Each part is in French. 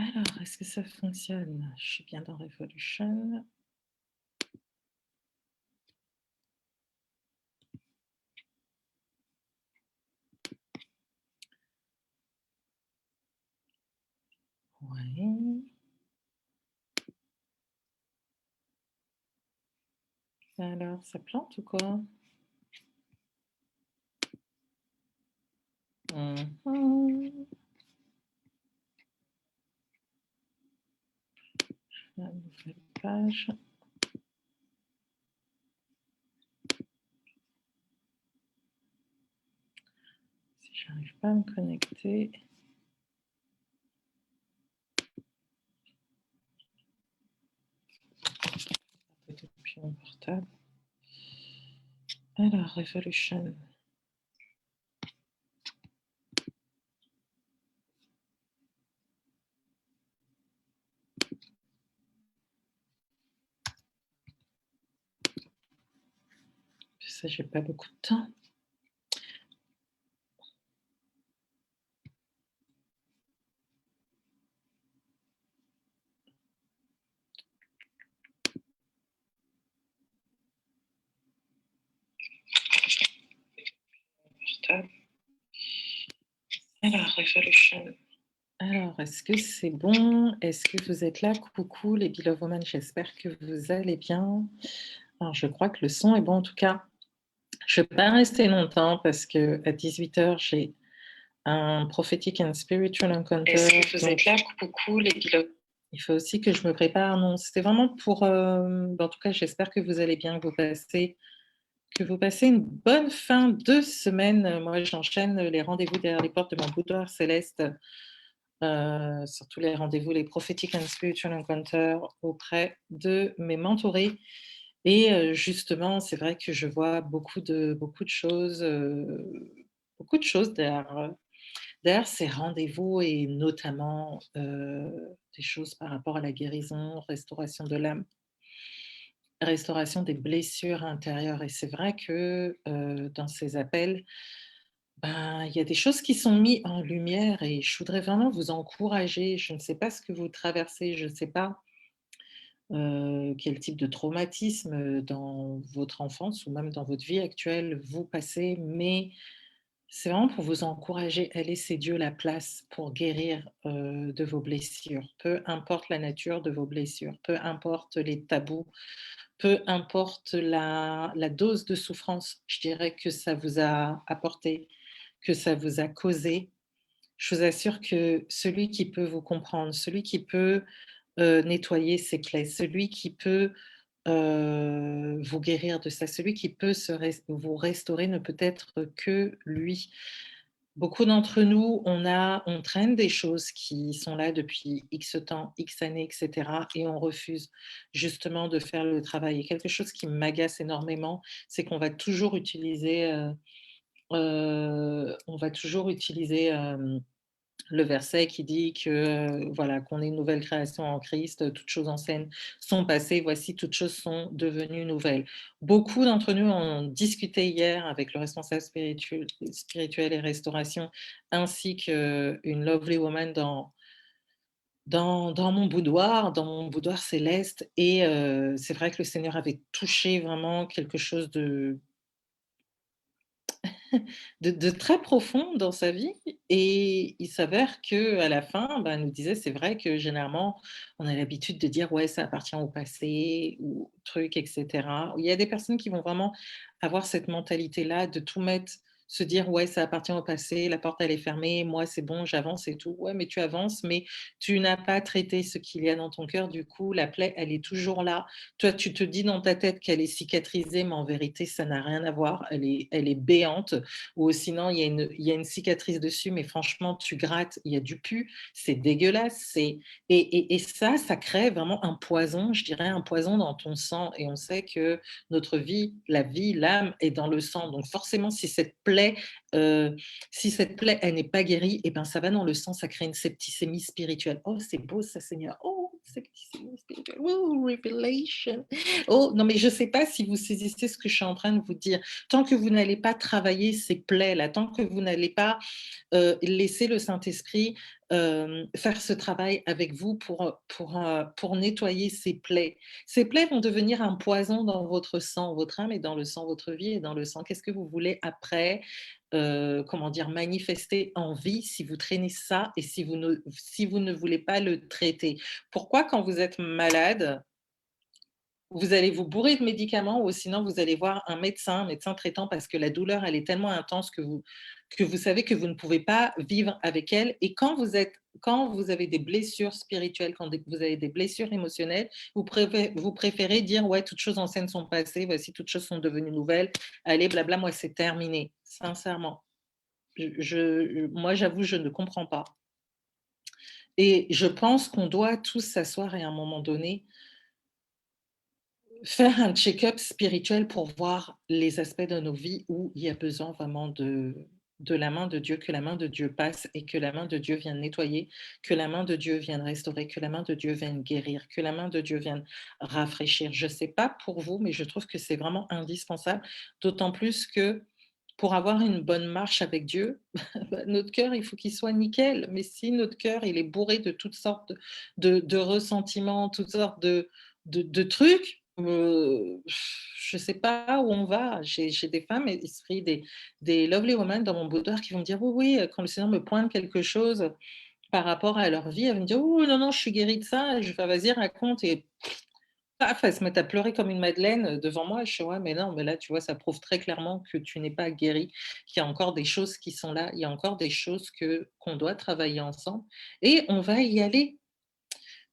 Alors, est-ce que ça fonctionne? Je suis bien dans Revolution. Ouais. Alors, ça plante ou quoi? Mmh. La nouvelle page. Si j'arrive pas à me connecter. Depuis mon portable. Alors, Revolution. Ça, j'ai pas beaucoup de temps. Portable. Alors, Revolution. Alors, est-ce que c'est bon? Est-ce que vous êtes là? Coucou les Beloved Women, j'espère que vous allez bien. Alors, je crois que le son est bon en tout cas. Je ne vais pas rester longtemps parce qu'à 18h, j'ai un Prophetic and Spiritual Encounter. Est-ce que vous Donc, êtes là? Coucou les Beloved. il faut aussi que je me prépare. Non, c'était vraiment pour... en tout cas, j'espère que vous allez bien, que vous passez une bonne fin de semaine. Moi, j'enchaîne les rendez-vous derrière les portes de mon boudoir céleste, surtout les rendez-vous, les Prophetic and Spiritual Encounter auprès de mes mentorés. Et justement, c'est vrai que je vois beaucoup de choses derrière ces rendez-vous et notamment des choses par rapport à la guérison, restauration de l'âme, restauration des blessures intérieures. Et c'est vrai que dans ces appels, ben, il y a des choses qui sont mises en lumière et je voudrais vraiment vous encourager. Je ne sais pas ce que vous traversez, je ne sais pas quel type de traumatisme dans votre enfance ou même dans votre vie actuelle vous passez, mais c'est vraiment pour vous encourager à laisser Dieu la place pour guérir de vos blessures, peu importe la nature de vos blessures, peu importe les tabous, peu importe la dose de souffrance, je dirais que ça vous a apporté, que ça vous a causé. Je vous assure que celui qui peut vous comprendre, celui qui peut nettoyer ses plaies, celui qui peut vous guérir de ça, celui qui peut vous restaurer ne peut être que lui. Beaucoup d'entre nous, on traîne des choses qui sont là depuis X temps, X années, etc. Et on refuse justement de faire le travail. Et quelque chose qui m'agace énormément, c'est qu'on va toujours utiliser, le verset qui dit que voilà, qu'on est une nouvelle création en Christ, toutes choses anciennes sont passées, voici toutes choses sont devenues nouvelles. Beaucoup d'entre nous ont discuté hier avec le responsable spirituel et restauration, ainsi qu'une lovely woman dans mon boudoir céleste. Et c'est vrai que le Seigneur avait touché vraiment quelque chose de très profond dans sa vie. Et il s'avère qu'à la fin, bah, elle nous disait: «C'est vrai que généralement, on a l'habitude de dire: "Ouais, ça appartient au passé" ou truc et cetera». Il y a des personnes qui vont vraiment avoir cette mentalité-là de tout mettre, se dire: «Ouais, ça appartient au passé, la porte elle est fermée, moi c'est bon, j'avance et tout». Ouais, mais tu avances, mais tu n'as pas traité ce qu'il y a dans ton cœur. Du coup, la plaie, elle est toujours là. Toi, tu te dis dans ta tête qu'elle est cicatrisée, mais en vérité, ça n'a rien à voir. Elle est béante. Ou sinon il y a une cicatrice dessus, mais franchement, tu grattes, il y a du pus, c'est dégueulasse. Et ça crée vraiment un poison, je dirais un poison dans ton sang. Et on sait que notre vie, la vie, l'âme est dans le sang. Donc forcément, si cette plaie, elle n'est pas guérie, et ben ça va dans le sang, ça crée une septicémie spirituelle. Oh, c'est beau ça, Seigneur. Oh, septicémie spirituelle. Oh, revelation. Oh, non, mais je ne sais pas si vous saisissez ce que je suis en train de vous dire. Tant que vous n'allez pas travailler ces plaies-là, tant que vous n'allez pas laisser le Saint-Esprit faire ce travail avec vous pour nettoyer ces plaies. Ces plaies vont devenir un poison dans votre sang, votre âme est dans le sang, votre vie est dans le sang. Qu'est-ce que vous voulez après, comment dire? Manifester en vie si vous traînez ça et si vous ne voulez pas le traiter? Pourquoi quand vous êtes malade, vous allez vous bourrer de médicaments ou sinon vous allez voir un médecin traitant parce que la douleur, elle est tellement intense que vous savez que vous ne pouvez pas vivre avec elle et quand vous avez des blessures spirituelles, vous avez des blessures émotionnelles, vous préférez dire: «Ouais, toutes choses anciennes sont passées, voici toutes choses sont devenues nouvelles. Allez blabla, moi c'est terminé». Sincèrement, moi j'avoue, je ne comprends pas et je pense qu'on doit tous s'asseoir et à un moment donné faire un check-up spirituel pour voir les aspects de nos vies où il y a besoin vraiment de la main de Dieu, que la main de Dieu passe et que la main de Dieu vienne nettoyer, que la main de Dieu vienne restaurer, que la main de Dieu vienne guérir, que la main de Dieu vienne rafraîchir. Je ne sais pas pour vous, mais je trouve que c'est vraiment indispensable, d'autant plus que pour avoir une bonne marche avec Dieu, bah, notre cœur, il faut qu'il soit nickel. Mais si notre cœur, il est bourré de toutes sortes de ressentiments, toutes sortes de trucs, je ne sais pas où on va. J'ai des femmes, esprits, des lovely women dans mon boudoir qui vont me dire: «Oui, oui», quand le Seigneur me pointe quelque chose par rapport à leur vie, elles vont me dire: «Oh non, non, je suis guérie de ça». Et je fais: «Vas-y, raconte». Et paf, elle se met à pleurer comme une madeleine, devant moi. Je fais: «Ouais, mais non, mais là, tu vois, ça prouve très clairement que tu n'es pas guérie, qu'il y a encore des choses qui sont là, il y a encore des choses qu'on doit travailler ensemble et on va y aller».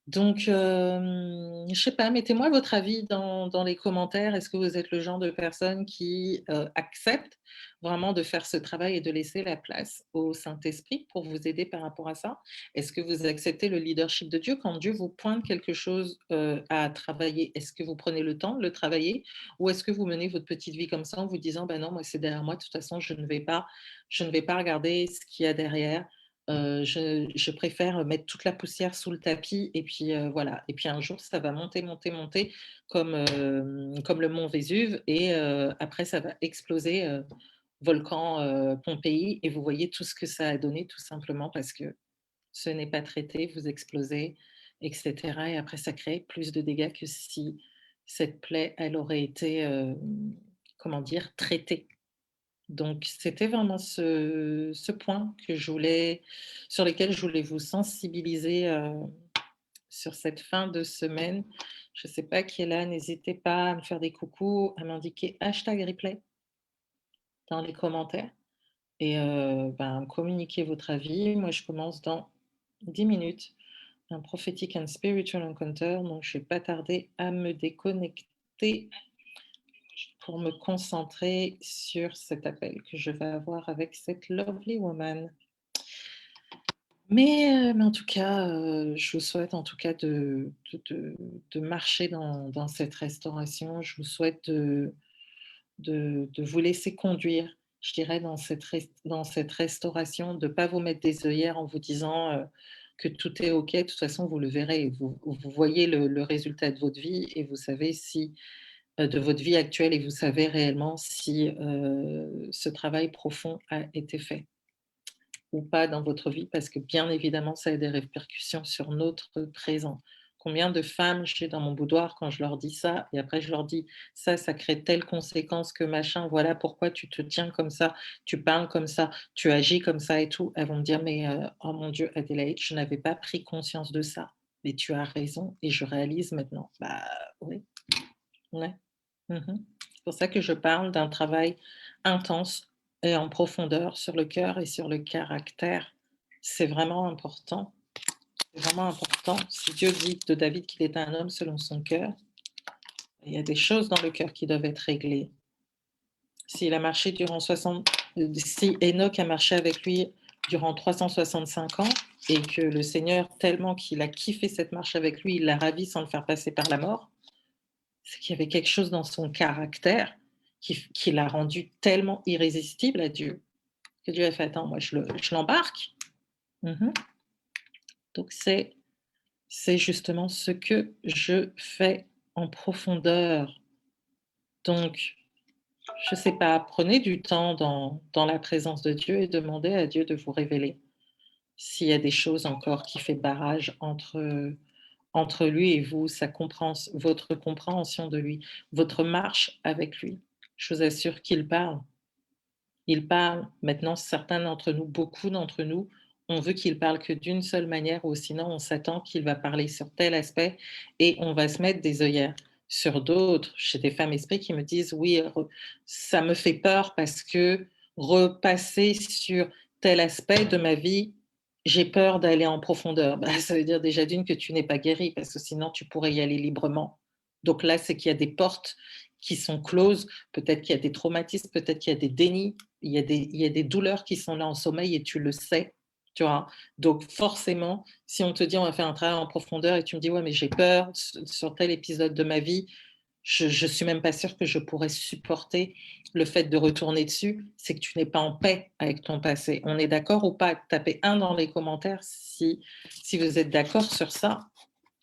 Donc, je sais pas, mettez-moi votre avis dans les commentaires. Est-ce que vous êtes le genre de personne qui, accepte vraiment de faire ce travail et de laisser la place au Saint-Esprit pour vous aider par rapport à ça? Est-ce que vous acceptez le leadership de Dieu quand Dieu vous pointe quelque chose, à travailler? Est-ce que vous prenez le temps de le travailler? Ou est-ce que vous menez votre petite vie comme ça en vous disant: «Ben non, moi c'est derrière moi, de toute façon je ne vais pas regarder ce qu'il y a derrière». Je préfère mettre toute la poussière sous le tapis et puis, voilà et puis un jour ça va monter, monter, monter comme le mont Vésuve et après ça va exploser, volcan, Pompéi et vous voyez tout ce que ça a donné tout simplement parce que ce n'est pas traité, vous explosez et cetera et après ça crée plus de dégâts que si cette plaie, elle aurait été, comment dire? Traitée. Donc c'était vraiment ce point que je voulais sur lequel je voulais vous sensibiliser, sur cette fin de semaine. Je ne sais pas qui est là, n'hésitez pas à me faire des coucous, à m'indiquer #replay dans les commentaires et ben, communiquez votre avis. Moi, je commence dans 10 minutes, un prophetic and spiritual encounter, donc je ne vais pas tarder à me déconnecter pour me concentrer sur cet appel que je vais avoir avec cette lovely woman. Mais en tout cas, je vous souhaite en tout cas de marcher dans cette restauration. Je vous souhaite de vous laisser conduire, je dirais, dans cette restauration, de ne pas vous mettre des œillères en vous disant, que tout est OK. De toute façon, vous le verrez. Vous voyez le résultat de votre vie et vous savez si de votre vie actuelle et vous savez réellement si, ce travail profond a été fait ou pas dans votre vie parce que bien évidemment, ça a des répercussions sur notre présent. Combien de femmes j'ai dans mon boudoir quand je leur dis ça et après je leur dis: Ça crée telle conséquence que machin, voilà pourquoi tu te tiens comme ça, tu parles comme ça, tu agis comme ça et tout». Elles vont me dire: «Mais, oh mon Dieu Adélaïde, je n'avais pas pris conscience de ça, mais tu as raison et je réalise maintenant». Bah oui, ouais. Mmh. C'est pour ça que je parle d'un travail intense et en profondeur sur le cœur et sur le caractère. C'est vraiment important, c'est vraiment important. Si Dieu dit de David qu'il est un homme selon son cœur, il y a des choses dans le cœur qui doivent être réglées. S'il a marché durant 60, si Enoch a marché avec lui durant 365 ans et que le Seigneur, tellement qu'il a kiffé cette marche avec lui, il l'a ravi sans le faire passer par la mort, c'est qu'il y avait quelque chose dans son caractère qui l'a rendu tellement irrésistible à Dieu, que Dieu a fait: «Attends, moi je l'embarque». Mmh. Donc c'est justement ce que je fais en profondeur. Donc je sais pas, prenez du temps dans la présence de Dieu et demandez à Dieu de vous révéler s'il y a des choses encore qui fait barrage entre lui et vous, votre compréhension de lui, votre marche avec lui. Je vous assure qu'il parle. Il parle. Maintenant, certains d'entre nous, beaucoup d'entre nous, on veut qu'il parle que d'une seule manière ou sinon on s'attend qu'il va parler sur tel aspect et on va se mettre des œillères. Sur d'autres, chez des femmes esprits qui me disent: «Oui, ça me fait peur parce que repasser sur tel aspect de ma vie, j'ai peur d'aller en profondeur». Bah, ça veut dire déjà d'une que tu n'es pas guérie parce que sinon tu pourrais y aller librement. Donc là, c'est qu'il y a des portes qui sont closes, peut-être qu'il y a des traumatismes, peut-être qu'il y a des dénis, il y a des douleurs qui sont là en sommeil et tu le sais, tu vois? Donc forcément, si on te dit: «On va faire un travail en profondeur» et tu me dis: «Ouais, mais j'ai peur sur tel épisode de ma vie, je suis même pas sûre que je pourrais supporter le fait de retourner dessus», c'est que tu n'es pas en paix avec ton passé. On est d'accord ou pas? Tapez 1 dans les commentaires si vous êtes d'accord sur ça.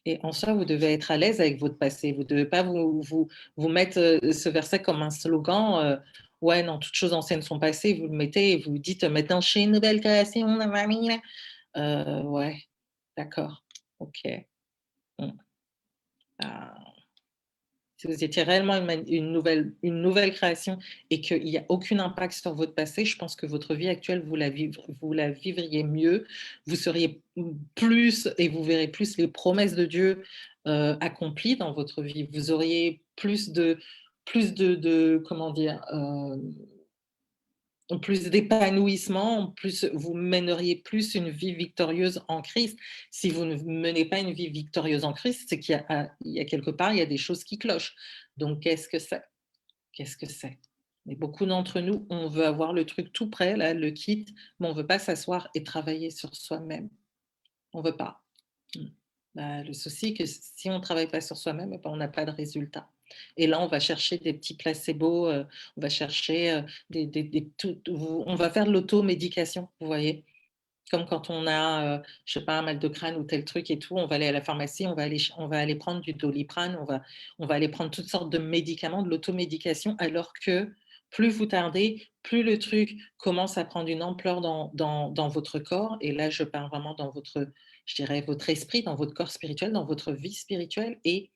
Et en soi, vous devez être à l'aise avec votre passé. Vous ne devez pas vous mettre, ce verset comme un slogan, «Ouais, non, toutes choses anciennes sont passées», vous le mettez et vous dites: «Maintenant je suis une nouvelle création, nanani». Ouais, d'accord, OK. Mmh. Ah, si vous étiez réellement une nouvelle création et qu'il y a aucun impact sur votre passé, je pense que votre vie actuelle, vous la vivriez mieux. Vous seriez plus et vous verrez plus les promesses de Dieu, accomplies dans votre vie. Vous auriez plus de comment dire? Plus d'épanouissement, plus vous mèneriez plus une vie victorieuse en Christ. Si vous ne menez pas une vie victorieuse en Christ, c'est qu'il y a quelque part, il y a des choses qui clochent. Donc qu'est-ce que c'est? Qu'est-ce que c'est? Mais beaucoup d'entre nous, on veut avoir le truc tout prêt, là, le kit, mais on ne veut pas s'asseoir et travailler sur soi-même. On ne veut pas. Mmh. Bah, le souci, que si on ne travaille pas sur soi-même, eh ben, on n'a pas de résultat. Et là, on va chercher des petits placebos, on va chercher des on va faire de l'automédication, vous voyez? Comme quand on a, je sais pas, un mal de crâne ou tel truc et tout, on va aller à la pharmacie, on va aller prendre du Doliprane, on va aller prendre toutes sortes de médicaments, de l'automédication, alors que plus vous tardez, plus le truc commence à prendre une ampleur dans votre corps et là, je parle vraiment dans votre, je dirais, votre esprit, dans votre corps spirituel, dans votre vie spirituelle et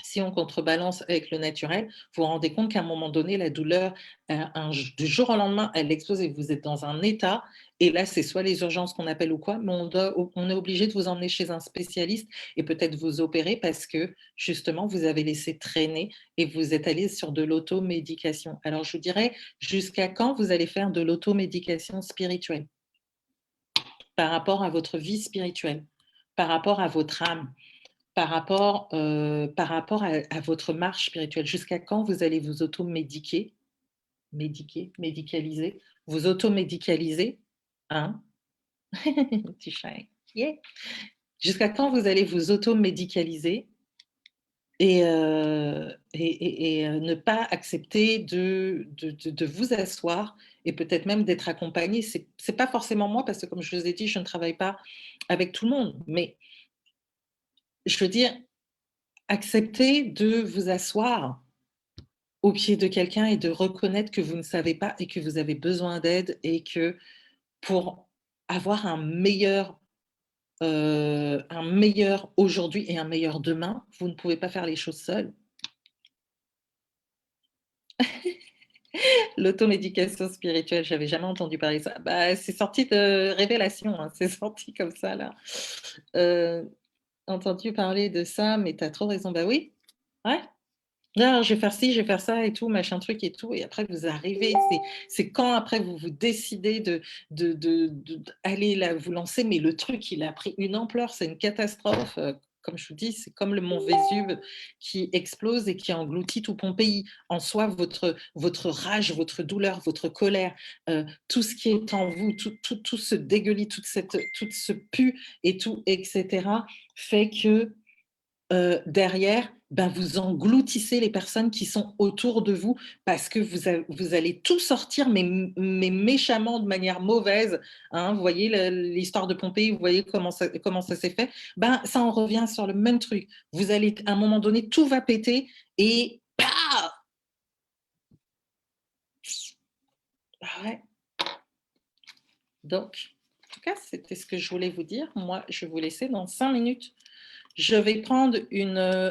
si on contrebalance avec le naturel, vous vous rendez compte qu'à un moment donné, la douleur, du jour au lendemain, elle explose et vous êtes dans un état. Et là, c'est soit les urgences qu'on appelle ou quoi, mais on est obligé de vous emmener chez un spécialiste et peut-être vous opérer parce que justement, vous avez laissé traîner et vous êtes allé sur de l'automédication. Alors, je vous dirais, jusqu'à quand vous allez faire de l'automédication spirituelle par rapport à votre vie spirituelle, par rapport à votre âme? Par rapport à votre marche spirituelle, jusqu'à quand vous allez vous automédiquer, médicaliser, vous automédicaliser, hein? Petit chat, yeah. Jusqu'à quand vous allez vous automédicaliser et ne pas accepter de vous asseoir et peut-être même d'être accompagné. C'est pas forcément moi parce que comme je vous ai dit, je ne travaille pas avec tout le monde, mais je veux dire, accepter de vous asseoir au pied de quelqu'un et de reconnaître que vous ne savez pas et que vous avez besoin d'aide et que pour avoir un meilleur aujourd'hui et un meilleur demain, vous ne pouvez pas faire les choses seul. L'automédication spirituelle, j'avais jamais entendu parler de ça. Bah, c'est sorti de Révélation, hein, c'est sorti comme ça là. Heu, Entendu parler de ça, mais tu as trop raison. Bah oui, ouais. Non, je vais faire ci, je vais faire ça et tout, machin truc et tout et après vous arrivez, c'est quand après vous vous décidez d'aller là, vous lancer, mais le truc il a pris une ampleur, c'est une catastrophe, comme je vous dis, c'est comme le mont Vésuve qui explose et qui engloutit tout Pompéi. En soi, votre rage, votre douleur, votre colère, tout ce qui est en vous, tout ce dégueulis, tout ce pu et tout et cetera, fait que derrière, ben, vous engloutissez les personnes qui sont autour de vous parce que vous allez tout sortir, mais méchamment, de manière mauvaise, hein. Vous voyez l'histoire de Pompéi, vous voyez comment ça s'est fait? Ben, ça en revient sur le même truc. Vous allez à un moment donné, tout va péter et bah! Ah ouais, donc cas, c'était ce que je voulais vous dire. Moi, je vais vous laisser dans 5 minutes. Je vais prendre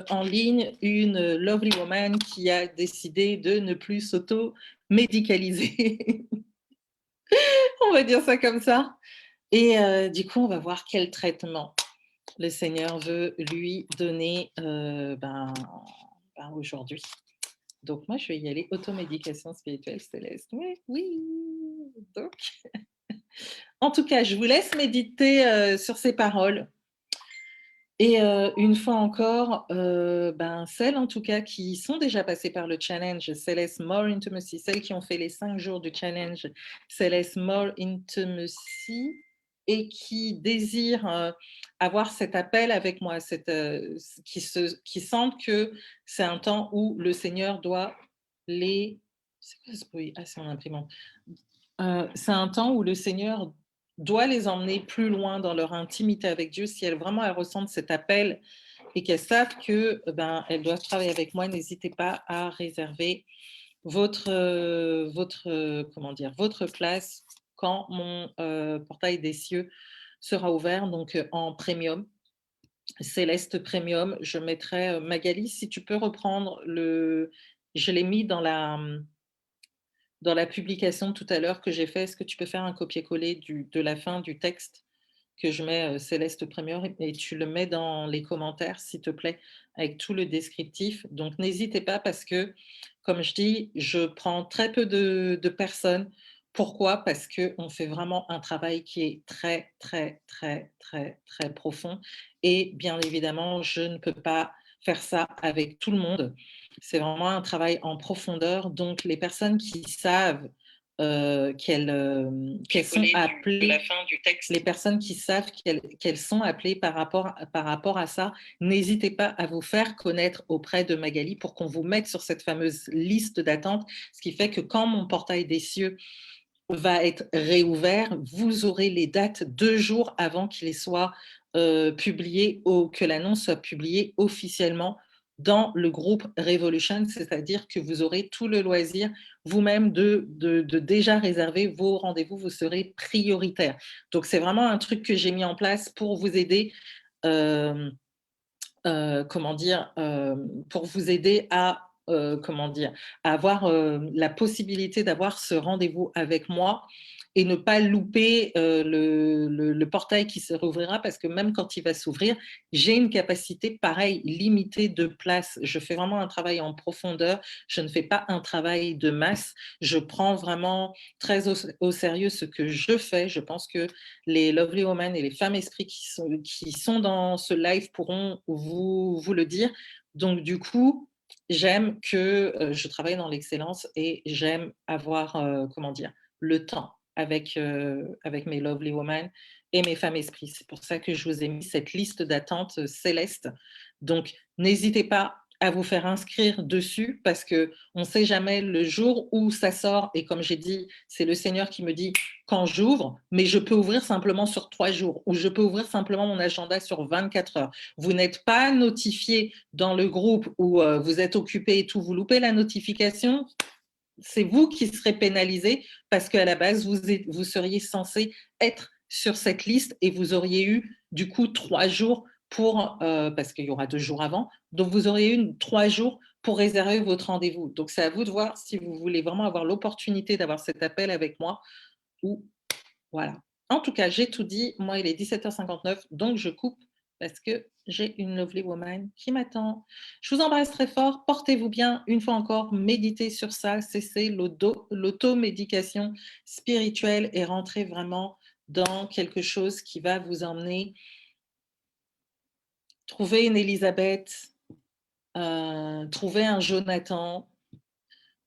en ligne une lovely woman qui a décidé de ne plus s'auto-médicaliser. On va dire ça comme ça. Et du coup, on va voir quel traitement le Seigneur veut lui donner aujourd'hui. Donc moi, je vais y aller, automédication spirituelle céleste. Oui, oui. Donc, en tout cas, je vous laisse méditer sur ces paroles. Et une fois encore, celles en tout cas qui sont déjà passées par le challenge Céleste More Intimacy, celles qui ont fait les 5 jours du challenge Céleste More Intimacy et qui désirent avoir cet appel avec moi, qui sentent que c'est un temps où le Seigneur doit les... C'est quoi ce bruit? Ah, c'est mon imprimante. C'est un temps où le Seigneur doit les emmener plus loin dans leur intimité avec Dieu. Si elles vraiment elles ressentent cet appel et qu'elles savent que elles doivent travailler avec moi, n'hésitez pas à réserver votre place quand mon portail des cieux sera ouvert, donc en premium, Céleste Premium. Je mettrai Magali, si tu peux reprendre je l'ai mis dans la publication tout à l'heure que j'ai fait. Est-ce que tu peux faire un copier-coller de la fin du texte que je mets Céleste Premier et tu le mets dans les commentaires, s'il te plaît, avec tout le descriptif. Donc, n'hésitez pas parce que, comme je dis, je prends très peu de personnes. Pourquoi? Parce qu'on fait vraiment un travail qui est très, très, très, très, très profond. Et bien évidemment, je ne peux pas faire ça avec tout le monde. C'est vraiment un travail en profondeur. Donc, les personnes qui savent qu'elles sont appelées, les personnes qui savent qu'elles sont appelées par rapport à ça, n'hésitez pas à vous faire connaître auprès de Magali pour qu'on vous mette sur cette fameuse liste d'attente, ce qui fait que quand mon portail des cieux va être réouvert, vous aurez les dates 2 jours avant qu'il soit publié, que l'annonce soit publiée officiellement dans le groupe Revolution, c'est-à-dire que vous aurez tout le loisir vous-même de déjà réserver vos rendez-vous, vous serez prioritaire. Donc, c'est vraiment un truc que j'ai mis en place pour vous aider, euh, pour vous aider à, à avoir la possibilité d'avoir ce rendez-vous avec moi et ne pas louper le portail qui se rouvrira parce que même quand il va s'ouvrir, j'ai une capacité pareil limitée de place. Je fais vraiment un travail en profondeur. Je ne fais pas un travail de masse. Je prends vraiment très au sérieux ce que je fais. Je pense que les Lovely Women et les femmes esprits qui sont dans ce live pourront vous le dire. Donc, du coup, j'aime que je travaille dans l'excellence et j'aime avoir, le temps avec mes Lovely Women et mes femmes esprits. C'est pour ça que je vous ai mis cette liste d'attente céleste. Donc, n'hésitez pas à vous faire inscrire dessus parce qu'on ne sait jamais le jour où ça sort. Et comme j'ai dit, c'est le Seigneur qui me dit quand j'ouvre, mais je peux ouvrir simplement sur 3 jours ou je peux ouvrir simplement mon agenda sur 24 heures. Vous n'êtes pas notifié dans le groupe où vous êtes occupé et tout, vous loupez la notification, c'est vous qui serez pénalisé parce qu'à la base, vous seriez censé être sur cette liste et vous auriez eu du coup 3 jours parce qu'il y aura 2 jours avant, donc vous auriez eu 3 jours pour réserver votre rendez-vous. Donc c'est à vous de voir si vous voulez vraiment avoir l'opportunité d'avoir cet appel avec moi ou voilà. En tout cas, j'ai tout dit. Moi, il est 17h59, donc je coupe parce que j'ai une lovely woman qui m'attend. Je vous embrasse très fort. Portez-vous bien. Une fois encore, méditez sur ça. Cessez l'automédication spirituelle et rentrez vraiment dans quelque chose qui va vous emmener. Trouver une Elisabeth, trouver un Jonathan,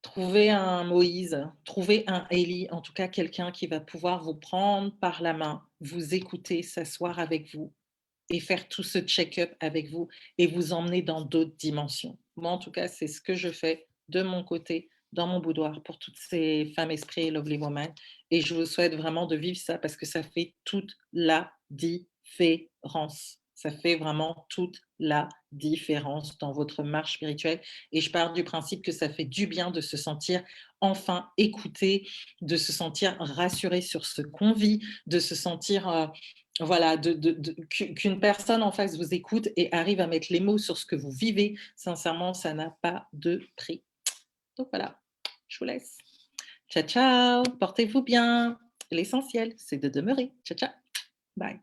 trouver un Moïse, trouver un Élie, en tout cas quelqu'un qui va pouvoir vous prendre par la main, vous écouter, s'asseoir avec vous et faire tout ce check-up avec vous et vous emmener dans d'autres dimensions. Moi, en tout cas, c'est ce que je fais de mon côté, dans mon boudoir, pour toutes ces femmes esprits et lovely women. Et je vous souhaite vraiment de vivre ça parce que ça fait toute la différence. Ça fait vraiment toute la différence dans votre marche spirituelle et je pars du principe que ça fait du bien de se sentir enfin écouté, de se sentir rassuré sur ce qu'on vit, de se sentir, voilà, qu'une personne en face vous écoute et arrive à mettre les mots sur ce que vous vivez. Sincèrement, ça n'a pas de prix. Donc voilà, je vous laisse. Ciao, ciao, portez-vous bien. L'essentiel, c'est de demeurer. Ciao, ciao. Bye.